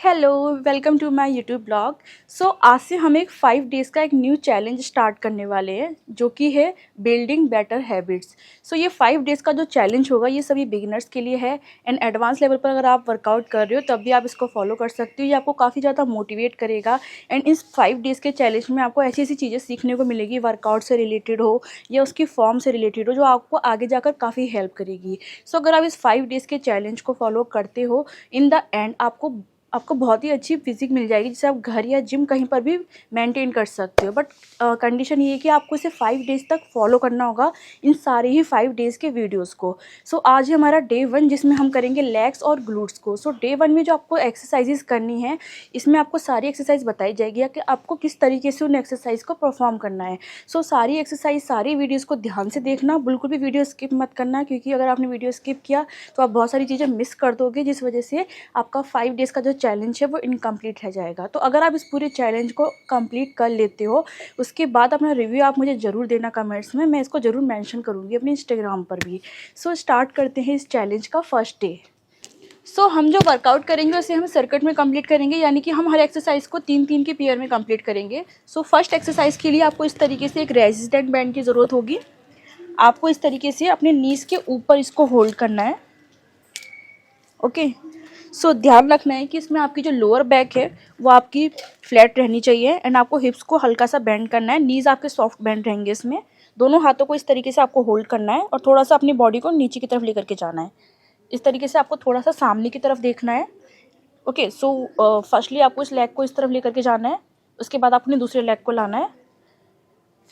Hello, welcome to my YouTube blog. आज से हम एक 5 डेज़ का एक न्यू चैलेंज स्टार्ट करने वाले हैं जो कि है बिल्डिंग बेटर हैबिट्स। ये 5 डेज़ का जो चैलेंज होगा ये सभी बिगिनर्स के लिए है एंड एडवांस लेवल पर अगर आप वर्कआउट कर रहे हो तब भी आप इसको फॉलो कर सकते हो। ये आपको काफ़ी ज़्यादा मोटिवेट करेगा एंड इस 5 डेज़ के चैलेंज में आपको ऐसी ऐसी चीज़ें सीखने को मिलेगी, वर्कआउट से रिलेटेड हो या उसकी फॉर्म से रिलेटेड हो, जो आपको आगे जाकर काफ़ी हेल्प करेगी। अगर आप इस 5 डेज़ के चैलेंज को फॉलो करते हो, इन द एंड आपको बहुत ही अच्छी फिजिक मिल जाएगी जिसे आप घर या जिम कहीं पर भी मेंटेन कर सकते हो। बट कंडीशन ये है कि आपको इसे 5 डेज़ तक फॉलो करना होगा, इन सारे ही 5 डेज़ के वीडियोस को। आज है हमारा डे 1 जिसमें हम करेंगे लेग्स और ग्लूट्स को। डे 1 में जो आपको एक्सरसाइजेस करनी है इसमें आपको सारी एक्सरसाइज बताई जाएगी कि आपको किस तरीके से उन एक्सरसाइज को परफॉर्म करना है। सारी एक्सरसाइज, सारी वीडियोज़ को ध्यान से देखना, बिल्कुल भी वीडियो स्किप मत करना, क्योंकि अगर आपने वीडियो स्किप किया तो आप बहुत सारी चीज़ें मिस कर दोगे, जिस वजह से आपका 5 डेज़ का जो चैलेंज है वो इनकम्प्लीट रह जाएगा। अगर आप इस पूरे चैलेंज को कंप्लीट कर लेते हो उसके बाद अपना रिव्यू आप मुझे ज़रूर देना कमेंट्स में, मैं इसको ज़रूर मेंशन करूँगी अपने इंस्टाग्राम पर भी। स्टार्ट करते हैं इस चैलेंज का फर्स्ट डे। हम जो वर्कआउट करेंगे उसे हम सर्किट में कंप्लीट करेंगे, यानी कि हम हर एक्सरसाइज को 3-3 के पेयर में कंप्लीट करेंगे। फर्स्ट एक्सरसाइज के लिए आपको इस तरीके से एक रेजिस्टेंट बैंड की ज़रूरत होगी। आपको इस तरीके से अपने नीज के ऊपर इसको होल्ड करना है। ओके, ध्यान रखना है कि इसमें आपकी जो लोअर बैक है वो आपकी फ्लैट रहनी चाहिए एंड आपको हिप्स को हल्का सा बेंड करना है। नीज आपके सॉफ्ट बेंड रहेंगे। इसमें दोनों हाथों को इस तरीके से आपको होल्ड करना है और थोड़ा सा अपनी बॉडी को नीचे की तरफ लेकर के जाना है। इस तरीके से आपको थोड़ा सा सामने की तरफ देखना है। ओके, फर्स्टली आपको इस लेग को इस तरफ लेकर के जाना है, उसके बाद आपने दूसरे लेग को लाना है,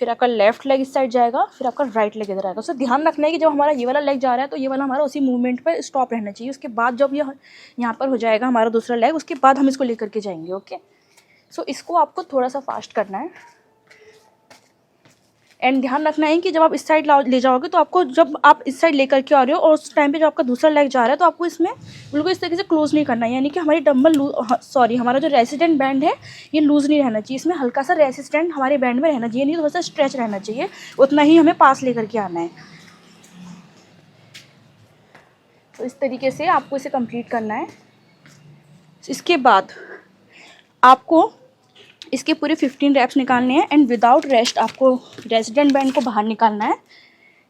फिर आपका लेफ्ट लेग इस साइड जाएगा, फिर आपका राइट लेग इधर आएगा। ध्यान रखना है कि जब हमारा ये वाला लेग जा रहा है तो ये वाला हमारा उसी मूवमेंट पे स्टॉप रहना चाहिए। उसके बाद जब ये यहाँ पर हो जाएगा हमारा दूसरा लेग, उसके बाद हम इसको लेकर के जाएंगे। ओके, इसको आपको थोड़ा सा फास्ट करना है एंड ध्यान रखना है कि जब आप इस साइड ले जाओगे तो आपको, जब आप इस साइड लेकर के आ रहे हो और उस टाइम पे जब आपका दूसरा लेग जा रहा है तो आपको इसमें बिल्कुल इस तरीके से क्लोज नहीं करना है, यानी कि हमारी हमारा जो रेसिस्टेंट बैंड है ये लूज नहीं रहना चाहिए। इसमें हल्का सा रेसिस्टेंट हमारे बैंड में रहना चाहिए, नहीं थोड़ा सा स्ट्रेच रहना चाहिए, उतना ही हमें पास लेकर के आना है। इस तरीके से आपको इसे कंप्लीट करना है। इसके बाद आपको इसके पूरे 15 रैप्स निकालने हैं एंड विदाउट रेस्ट आपको रेसिस्टेंट बैंड को बाहर निकालना है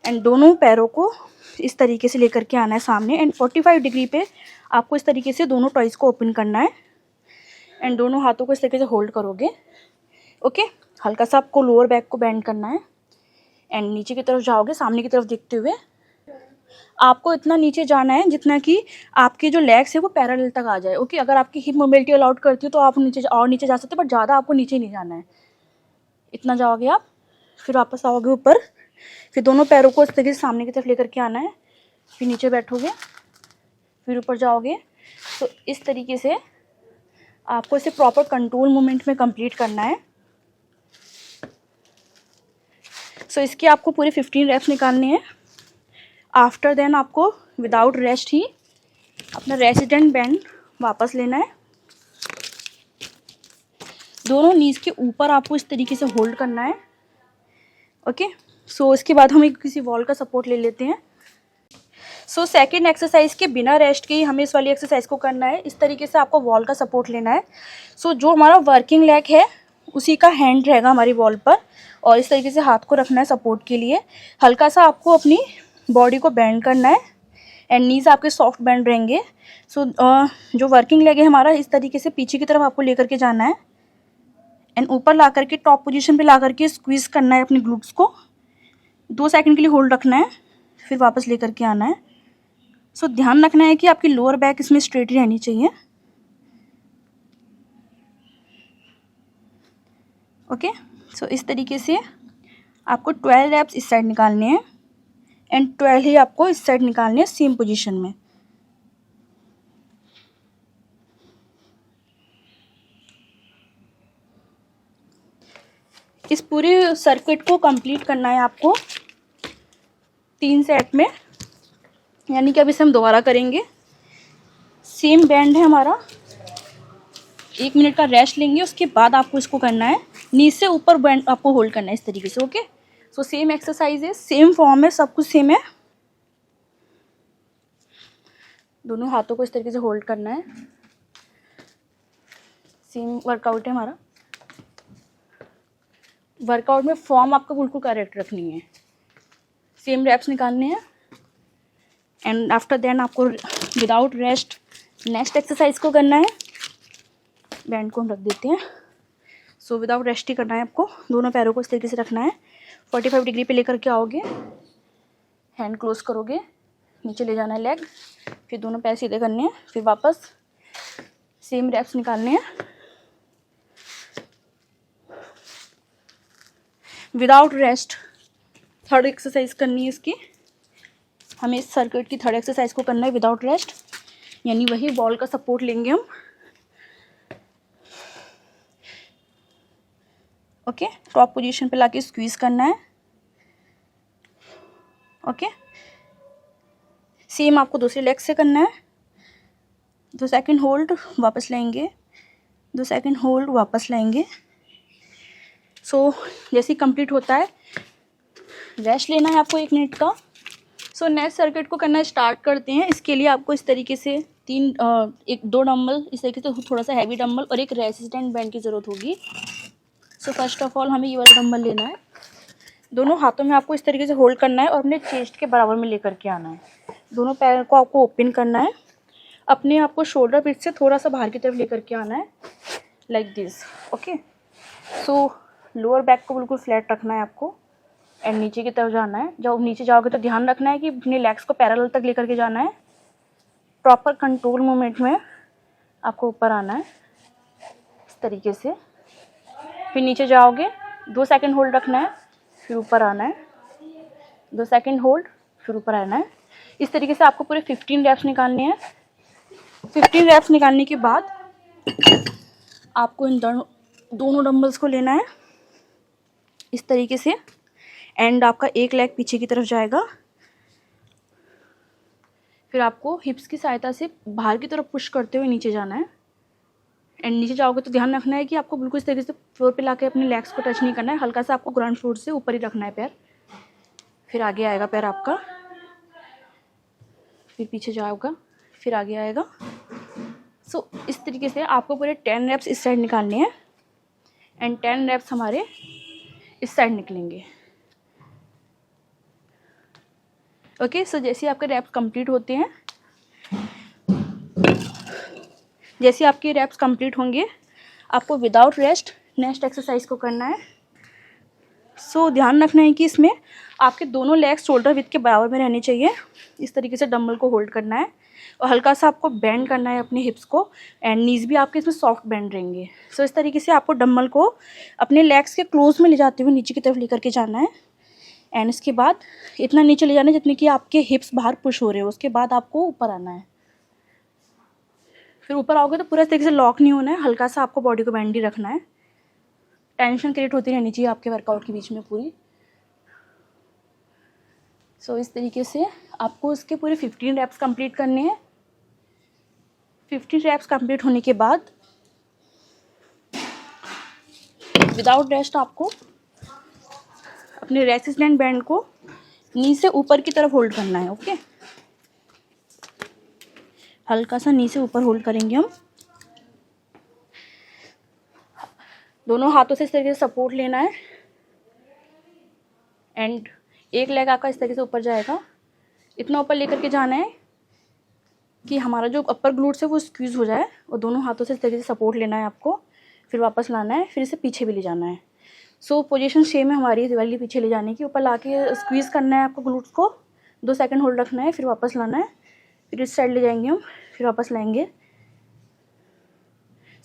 एंड दोनों पैरों को इस तरीके से लेकर के आना है सामने एंड 45 डिग्री पे आपको इस तरीके से दोनों टॉइस को ओपन करना है एंड दोनों हाथों को इस तरीके से होल्ड करोगे। ओके, हल्का सा आपको लोअर बैक को बेंड करना है एंड नीचे की तरफ जाओगे, सामने की तरफ देखते हुए। आपको इतना नीचे जाना है जितना कि आपके जो लेग्स है वो पैरेलल तक आ जाए। ओके, अगर आपकी हिप मोबिलिटी अलाउड करती हो तो आप नीचे जा सकते हो, बट ज़्यादा आपको नीचे नहीं जाना है। इतना जाओगे आप, फिर वापस आओगे ऊपर, फिर दोनों पैरों को इस तरीके से सामने की तरफ लेकर के आना है, फिर नीचे बैठोगे, फिर ऊपर जाओगे। इस तरीके से आपको इसे प्रॉपर कंट्रोल मूवमेंट में कंप्लीट करना है। इसके आपको पूरे 15 रैप्स निकालने हैं। आफ्टर देन आपको विदाउट रेस्ट ही अपना रेसिस्टेंट बैंड वापस लेना है। दोनों नीज के ऊपर आपको इस तरीके से होल्ड करना है। ओके, इसके बाद हम किसी वॉल का सपोर्ट ले लेते हैं। सेकेंड एक्सरसाइज के बिना रेस्ट के ही हमें इस वाली एक्सरसाइज को करना है। इस तरीके से आपको वॉल का सपोर्ट लेना है। जो हमारा वर्किंग लेग है उसी का हैंड रहेगा हमारी वॉल पर और इस तरीके से हाथ को रखना है सपोर्ट के लिए। हल्का सा आपको अपनी बॉडी को बेंड करना है एंड नीज आपके सॉफ्ट बेंड रहेंगे। जो वर्किंग लेग है हमारा, इस तरीके से पीछे की तरफ आपको लेकर के जाना है एंड ऊपर ला करके टॉप पोजीशन पे ला करके स्क्वीज करना है अपने ग्लूट्स को। 2 सेकंड के लिए होल्ड रखना है, फिर वापस लेकर के आना है। ध्यान रखना है कि आपकी लोअर बैक इसमें स्ट्रेट रहनी चाहिए। ओके, इस तरीके से आपको 12 रैप्स इस साइड निकालने हैं एंड 12 ही आपको इस साइड निकालने हैं सेम पोजीशन में। इस पूरे सर्किट को कंप्लीट करना है आपको 3 सेट में, यानी कि अब इसे हम दोबारा करेंगे। सेम बैंड है हमारा, 1 मिनट का रेस्ट लेंगे, उसके बाद आपको इसको करना है। नीचे से ऊपर बैंड आपको होल्ड करना है इस तरीके से। ओके, सेम एक्सरसाइज है, सेम फॉर्म है, सब कुछ सेम है। दोनों हाथों को इस तरीके से होल्ड करना है सेम वर्कआउट है हमारा। वर्कआउट में फॉर्म आपको बिल्कुल करेक्ट रखनी है, सेम रैप्स निकालने हैं। एंड आफ्टर देन आपको विदाउट रेस्ट नेक्स्ट एक्सरसाइज को करना है। बैंड को हम रख देते हैं। सो विदाउट रेस्ट ही करना है आपको। दोनों पैरों को इस तरीके से रखना है। 45 डिग्री पे लेकर के आओगे, हैंड क्लोज करोगे, नीचे ले जाना है लेग, फिर दोनों पैर सीधे करने हैं, फिर वापस सेम रैप्स निकालने हैं। विदाउट रेस्ट थर्ड एक्सरसाइज करनी है इसकी। हमें इस सर्किट की थर्ड एक्सरसाइज को करना है विदाउट रेस्ट, यानी वही बॉल का सपोर्ट लेंगे हम। ओके, टॉप पोजीशन पे लाके स्क्वीज करना है। ओके, सेम आपको दूसरे लेग से करना है। 2 सेकंड होल्ड, वापस लाएंगे, 2 सेकंड होल्ड, वापस लाएंगे। सो जैसे ही कंप्लीट होता है रेस्ट लेना है आपको 1 मिनट का। सो नेक्स्ट सर्किट को करना स्टार्ट करते हैं। इसके लिए आपको इस तरीके से 2 डंबल, इस तरीके से थोड़ा सा हैवी डंबल और एक रेसिस्टेंट बैंड की ज़रूरत होगी। सो फर्स्ट ऑफ ऑल हमें ये वाला डंबल लेना है। दोनों हाथों में आपको इस तरीके से होल्ड करना है और अपने चेस्ट के बराबर में लेकर के आना है। दोनों पैर को आपको ओपन करना है। अपने आप को शोल्डर पिट से थोड़ा सा बाहर की तरफ लेकर के आना है, like this. Okay, so lower back को बिल्कुल फ्लैट रखना है आपको एंड नीचे की तरफ जाना है। जब नीचे जाओगे तो ध्यान रखना है कि अपने लेग्स को पैरेलल तक लेकर के जाना है। प्रॉपर कंट्रोल मूवमेंट में आपको ऊपर आना है इस तरीके से। फिर नीचे जाओगे, 2 सेकंड होल्ड रखना है, फिर ऊपर आना है, 2 सेकंड होल्ड, फिर ऊपर आना है। इस तरीके से आपको पूरे 15 रैप्स निकालने हैं। 15 रैप्स निकालने के बाद आपको इन दोनों डंबल्स को लेना है इस तरीके से एंड आपका एक लेग पीछे की तरफ जाएगा। फिर आपको हिप्स की सहायता से बाहर की तरफ पुश करते हुए नीचे जाना है। एंड नीचे जाओगे तो ध्यान रखना है कि आपको बिल्कुल इस तरीके से फ्लोर पे लाके अपने लेग्स को टच नहीं करना है। हल्का सा आपको ग्राउंड फ्लोर से ऊपर ही रखना है पैर। फिर आगे आएगा पैर आपका, फिर पीछे जाएगा, फिर आगे आएगा। सो इस तरीके से आपको पूरे 10 रैप्स इस साइड निकालने हैं एंड 10 रैप्स हमारे इस साइड निकलेंगे। ओके, सो जैसे आपके रैप्स कंप्लीट होते हैं, जैसे आपके रैप्स कंप्लीट होंगे आपको विदाउट रेस्ट नेक्स्ट एक्सरसाइज को करना है। सो ध्यान रखना है कि इसमें आपके दोनों लेग्स शोल्डर विड्थ के बराबर में रहने चाहिए। इस तरीके से डंबल को होल्ड करना है और हल्का सा आपको बेंड करना है अपने हिप्स को एंड नीज भी आपके इसमें सॉफ्ट बेंड रहेंगे। सो इस तरीके से आपको डंबल को अपने लेग्स के क्लोज में ले जाते हुए नीचे की तरफ लेकर के जाना है एंड इसके बाद इतना नीचे ले जाना है जितने कि आपके हिप्स बाहर पुश हो रहे हो। उसके बाद आपको ऊपर आना है। फिर ऊपर आओगे तो पूरा इस तरीके से लॉक नहीं होना है, हल्का सा आपको बॉडी को बेंड ही रखना है। टेंशन क्रिएट होती रहनी चाहिए आपके वर्कआउट के बीच में पूरी। सो इस तरीके से आपको इसके पूरे 15 रैप्स कंप्लीट करने हैं। 15 रैप्स कंप्लीट होने के बाद विदाउट रेस्ट आपको अपने रेसिस्टेंट बैंड को नी से ऊपर की तरफ होल्ड करना है। ओके, हल्का सा नी से ऊपर होल्ड करेंगे हम। दोनों हाथों से इस तरीके से सपोर्ट लेना है एंड एक लेग आपका इस तरीके से ऊपर जाएगा। इतना ऊपर लेकर के जाना है कि हमारा जो अपर ग्लूट्स है वो स्क्वीज हो जाए और दोनों हाथों से इस तरीके से सपोर्ट लेना है आपको। फिर वापस लाना है, फिर इसे पीछे भी ले जाना है। सो पोजीशन सेम है हमारी दिवाली पीछे ले जाने की। ऊपर लाके स्क्वीज़ करना है आपको ग्लूट्स को, 2 सेकंड होल्ड रखना है, फिर वापस लाना है, फिर इस साइड ले जाएंगे हम, फिर वापस लाएंगे।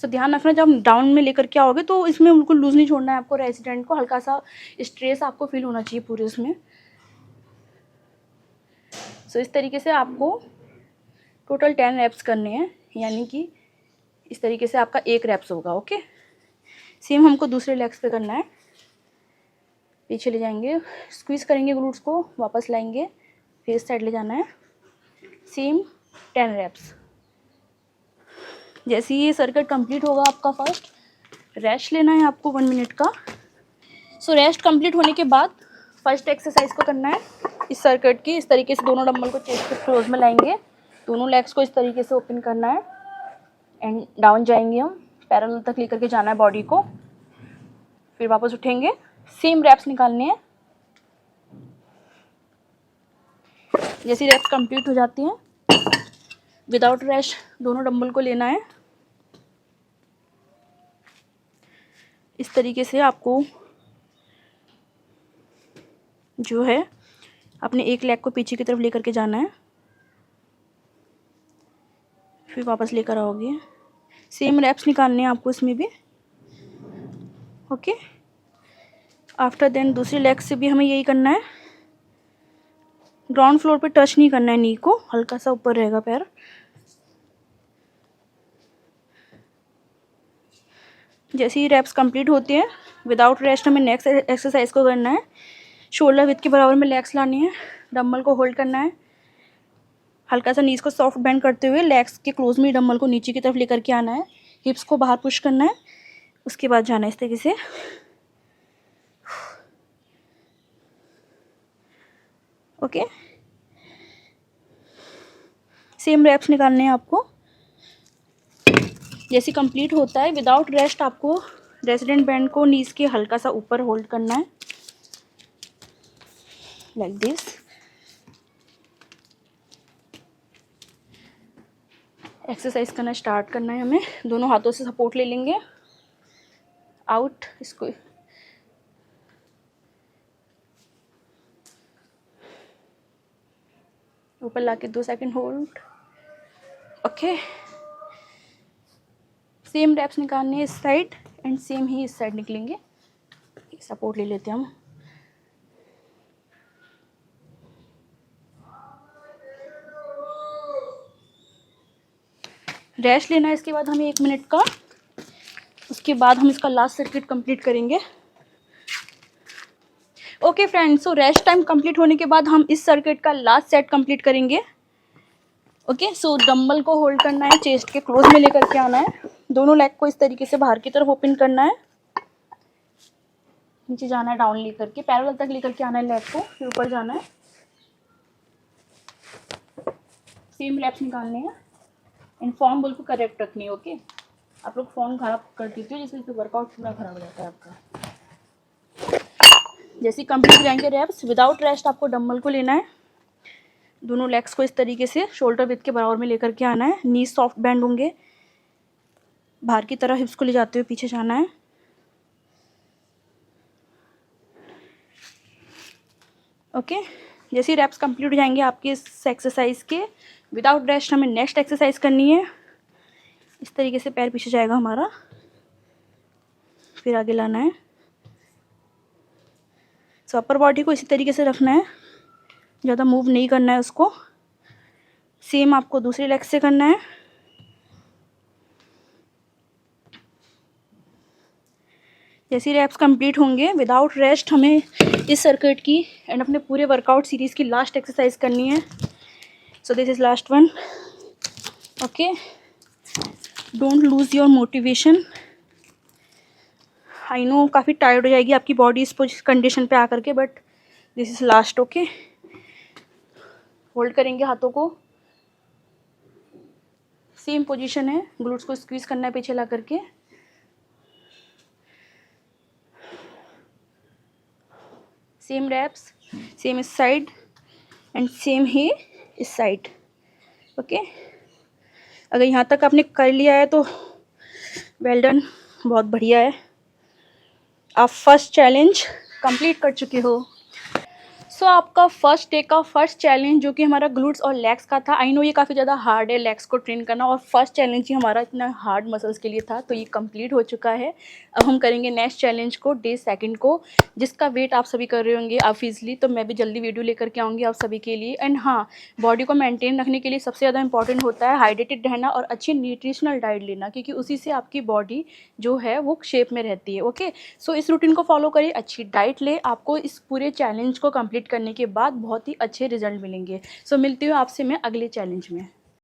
सो ध्यान रखना जब डाउन में लेकर के आओगे तो इसमें बिल्कुल लूज नहीं छोड़ना है आपको। रेसिडेंट को हल्का सा स्ट्रेस आपको फील होना चाहिए पूरे इसमें। सो इस तरीके से आपको टोटल 10 रैप्स करने हैं, यानी कि इस तरीके से आपका 1 रैप्स होगा। ओके, सेम हमको दूसरे लेग्स पे करना है। पीछे ले जाएंगे, स्क्वीज़ करेंगे ग्लूट्स को, वापस लाएंगे, फिर इस साइड ले जाना है। Same 10 reps. जैसे ये सर्किट कंप्लीट होगा आपका फर्स्ट रेस्ट लेना है आपको 1 मिनट का। सो रेस्ट कंप्लीट होने के बाद फर्स्ट एक्सरसाइज को करना है इस सर्किट की। इस तरीके से दोनों डंबल को चेस्ट के क्लोज में लाएंगे, दोनों लेग्स को इस तरीके से ओपन करना है एंड डाउन जाएंगे हम। पैरेलल तक लेकर के जाना है बॉडी को, फिर वापस उठेंगे। सेम रैप्स निकालने हैं। जैसी रैप्स कंप्लीट हो जाती हैं, विदाउट रेस्ट दोनों डंबल को लेना है। इस तरीके से आपको जो है अपने एक लेग को पीछे की तरफ लेकर के जाना है, फिर वापस लेकर आओगे। सेम रैप्स निकालने हैं आपको इसमें भी। ओके, आफ्टर देन दूसरी लेग से भी हमें यही करना है। ग्राउंड फ्लोर पे टच नहीं करना है, नी को हल्का सा ऊपर रहेगा पैर। जैसे ही रैप्स कंप्लीट होती हैं, विदाउट रेस्ट हमें नेक्स्ट एक्सरसाइज को करना है। शोल्डर विड्थ के बराबर में लेग्स लानी है, डंबल को होल्ड करना है, हल्का सा नीज को सॉफ्ट बेंड करते हुए लेग्स के क्लोज में डंबल को नीचे की तरफ लेकर के आना है, हिप्स को बाहर पुश करना है, उसके बाद जाना है इस तरीके से। ओके, सेम रैप्स निकालने हैं आपको। जैसे कंप्लीट होता है, विदाउट रेस्ट आपको रेसिडेंट बैंड को नीज के हल्का सा ऊपर होल्ड करना है, लाइक दिस। एक्सरसाइज करना स्टार्ट करना है हमें। दोनों हाथों से सपोर्ट ले लेंगे, आउट, इसको ऊपर लाके 2 second hold. Okay, same reps निकालने हैं इस साइड एंड सेम ही इस साइड निकलेंगे। सपोर्ट ले लेते हैं हम। रेस्ट लेना है इसके बाद हमें 1 मिनट का। उसके बाद हम इसका लास्ट सर्किट कंप्लीट करेंगे। Okay friends, so rest time complete होने के बाद हम इस सर्किट का लास्ट सेट कंप्लीट करेंगे। ओके, सो डंबल को होल्ड करना है, चेस्ट के क्लोज में लेकर के आना है, दोनों लेग को इस तरीके से बाहर की तरफ ओपन करना है, नीचे जाना है डाउन लेकर के, पैरेलल तक लेकर के आना है लेग को, फिर ऊपर जाना है। सेम रैप्स निकालने हैं एंड फॉर्म बॉल को करेक्ट रखनी है। ओके, आप लोग फोन खराब कर देते हो जिससे वर्कआउट पूरा खराब हो जाता है आपका। जैसे कंप्लीट हो जाएंगे रैप्स, विदाउट रेस्ट आपको डंबल को लेना है, दोनों लेग्स को इस तरीके से शोल्डर विड्थ के बराबर में लेकर के आना है, नी सॉफ्ट बेंड होंगे, बाहर की तरफ हिप्स को ले जाते हुए पीछे जाना है। ओके, जैसे ही रैप्स कंप्लीट हो जाएंगे आपके इस एक्सरसाइज के, विदाउट रेस्ट हमें नेक्स्ट एक्सरसाइज करनी है। इस तरीके से पैर पीछे जाएगा हमारा, फिर आगे लाना है। सो अपर बॉडी को इसी तरीके से रखना है, ज़्यादा मूव नहीं करना है उसको। सेम आपको दूसरी लेग से करना है। जैसे रैप्स कंप्लीट होंगे, विदाउट रेस्ट हमें इस सर्किट की एंड अपने पूरे वर्कआउट सीरीज़ की लास्ट एक्सरसाइज करनी है। So this is last one. Okay, don't lose your motivation. I know काफ़ी टायर्ड हो जाएगी आपकी बॉडी इस कंडीशन पे आकर के, but this is last. Okay, hold करेंगे हाथों को, सेम पोजीशन है, ग्लूट्स को स्क्वीज करना है पीछे ला करके। सेम रैप्स, सेम इस साइड एंड सेम ही इस साइड। ओके, अगर यहाँ तक आपने कर लिया है तो वेल डन, बहुत बढ़िया है, आप फर्स्ट चैलेंज कंप्लीट कर चुके हो। सो आपका फर्स्ट डे का फर्स्ट चैलेंज जो कि हमारा ग्लूट्स और लेग्स का था, आई नो ये काफ़ी ज़्यादा हार्ड है लेग्स को ट्रेन करना, और फर्स्ट चैलेंज ही हमारा इतना हार्ड मसल्स के लिए था, तो ये कंप्लीट हो चुका है। अब हम करेंगे नेक्स्ट चैलेंज को, डे सेकंड को, जिसका वेट आप सभी कर रहे होंगे ऑब्वियसली, तो मैं भी जल्दी वीडियो लेकर के आऊँगी आप सभी के लिए। एंड हाँ, बॉडी को मेंटेन रखने के लिए सबसे ज़्यादा इंपॉर्टेंट होता है हाइड्रेटेड रहना और अच्छी न्यूट्रिशनल डाइट लेना, क्योंकि उसी से आपकी बॉडी जो है वो शेप में रहती है। ओके, सो इस रूटीन को फॉलो करिए, अच्छी डाइट ले, आपको इस पूरे चैलेंज को कंप्लीट करने के बाद बहुत ही अच्छे रिजल्ट मिलेंगे। सो मिलती हूँ आपसे मैं अगले चैलेंज में।